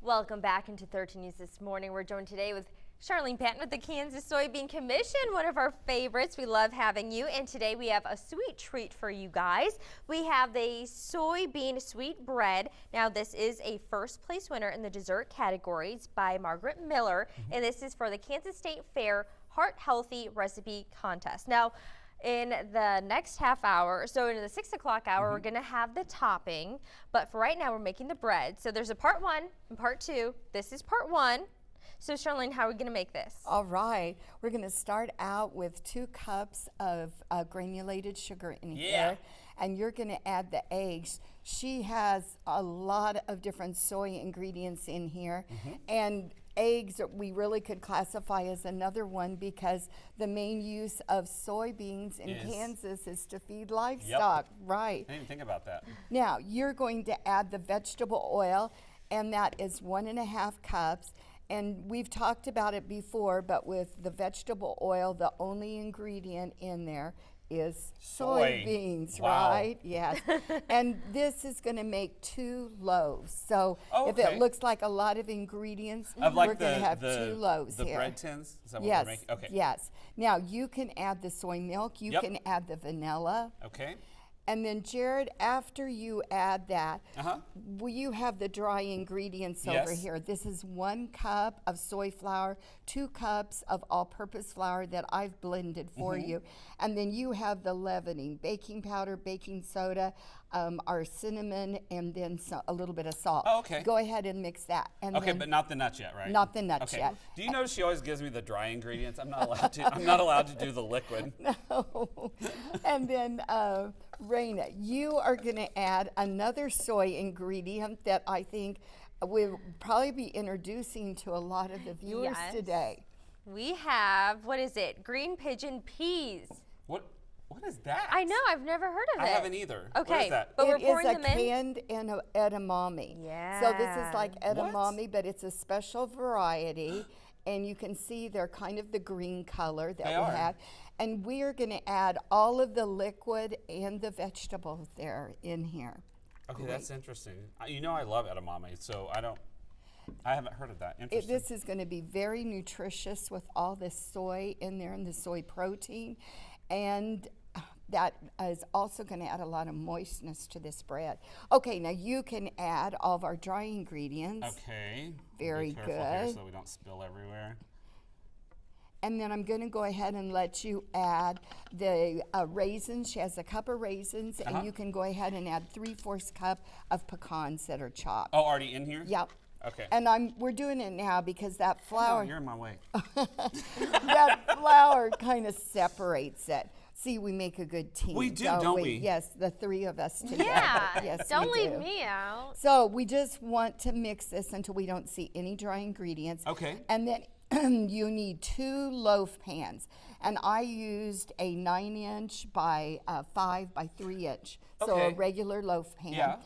Welcome back into 13 News this morning. We're joined today with Charlene Patton with the Kansas Soybean Commission, one of our favorites. We love having you. And today we have a sweet treat for you guys. We have the soybean sweet bread. Now this is a first place winner in the dessert categories by Margaret Miller. And this is for the Kansas State Fair Heart Healthy Recipe Contest. Now, in the next half hour, so in the 6 o'clock hour, we're going to have the topping. But for right now, we're making the bread. So there's a part one and part two. This is part one. So Charlene, how are we going to make this? All right. We're going to start out with 2 cups of granulated sugar in here. And you're going to add the eggs. She has a lot of different soy ingredients in here. And eggs we really could classify as another one because the main use of soybeans in Kansas is to feed livestock. Right. I didn't even think about that. Now you're going to add the vegetable oil, and that is 1.5 cups. And we've talked about it before, but with the vegetable oil, the only ingredient in there is soybeans, right? Yes. And this is going to make 2 loaves. So if it looks like a lot of ingredients, we're going to have 2 loaves the here. bread tins? Is that what we're making? Okay. Yes. Now you can add the soy milk. You can add the vanilla. Okay. And then, Jared, after you add that, you have the dry ingredients over here. This is 1 cup of soy flour, 2 cups of all-purpose flour that I've blended for you. And then you have the leavening, baking powder, baking soda, our cinnamon, and then a little bit of salt. Oh, okay. Go ahead and mix that. And okay, but not the nuts yet, right? Not the nuts yet. Do you notice she always gives me the dry ingredients? I'm not allowed to. I'm not allowed to do the liquid. No. And then, Raina, you are going to add another soy ingredient that I think we'll probably be introducing to a lot of the viewers today. We have, what is it? Green pigeon peas. What is that? I know, I've never heard of it. I haven't either. Okay, what is that? but we're pouring them in. It is a canned edamame. Yeah. So this is like edamame, but it's a special variety. And you can see they're kind of the green color that we have. And we are going to add all of the liquid and the vegetables there in here. Okay, that's interesting. You know I love edamame, so I haven't heard of that. Interesting. This is going to be very nutritious with all this soy in there and the soy protein. And that is also going to add a lot of moistness to this bread. Okay, now you can add all of our dry ingredients. Okay. Very be careful good. Here so we don't spill everywhere. And then I'm going to go ahead and let you add the raisins. She has a cup of raisins, and you can go ahead and add 3/4 cup of pecans that are chopped. Oh, already in here? Yep. Okay. And we're doing it now because that flour. No, you're in my way. That flour kind of separates it. See, we make a good team. We do, don't we? Yes, the 3 of us together. Yeah. Yes, don't we leave do. me out. So we just want to mix this until we don't see any dry ingredients. Okay. And then you need 2 loaf pans. And I used a 9-inch by 5 by 3-inch. So a regular loaf pan. Yeah.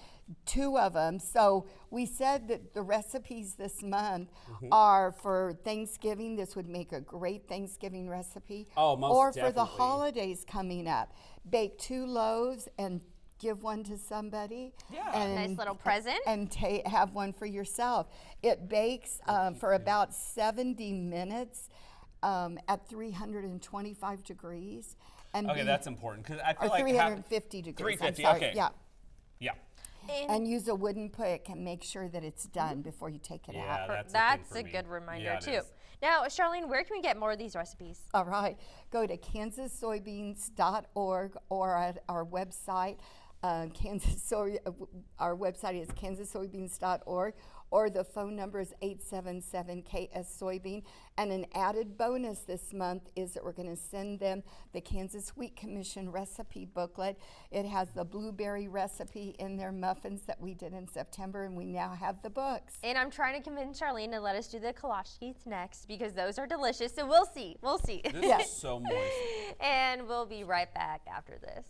2 of them. So we said that the recipes this month are for Thanksgiving. This would make a great Thanksgiving recipe. Oh, most Or definitely. for the holidays coming up. Bake 2 loaves and give one to somebody. Yeah. And, Nice little present. And have one for yourself. It bakes for about 70 minutes at 325 degrees. And Okay, that's important because I feel or like 350 degrees. 350. I'm sorry. Okay. Yeah. Yeah. And use a wooden pick and make sure that it's done before you take it out. That's a good reminder, yeah, it too. is. Now, Charlene, where can we get more of these recipes? All right. Go to kansassoybeans.org or at our website. Our website is kansassoybeans.org, or the phone number is 877-KS-SOYBEAN. And an added bonus this month is that we're going to send them the Kansas Wheat Commission recipe booklet. It has the blueberry recipe in their muffins that we did in September, and we now have the books. And I'm trying to convince Charlene to let us do the kolaches next because those are delicious. So we'll see. We'll see. This is so moist. And we'll be right back after this.